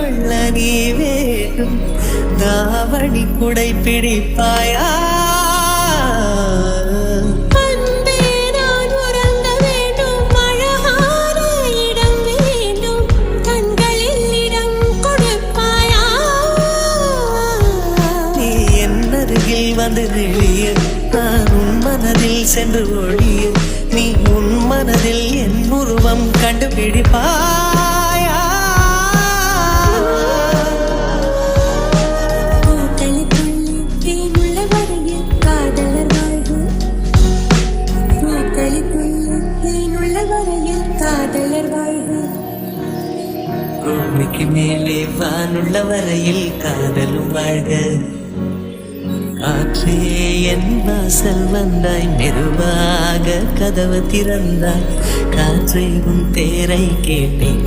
கொள்ள நீ வேண்டும் தாவணி குடை பிடிப்பாயா வந்து நெளிய நான் உன் மனதில் சென்று ஒழிய நீ உன் மனதில் என் உருவம் கண்டுபிடிப்பாயா பூமிக்கு மேலே வானுள்ள வரையில் காதலும் வாழ்க காற்றே என் வாசல் வந்தாய் மெதுவாக கதவு திறந்தாய் காற்றை உன் தேரை கேட்டேன்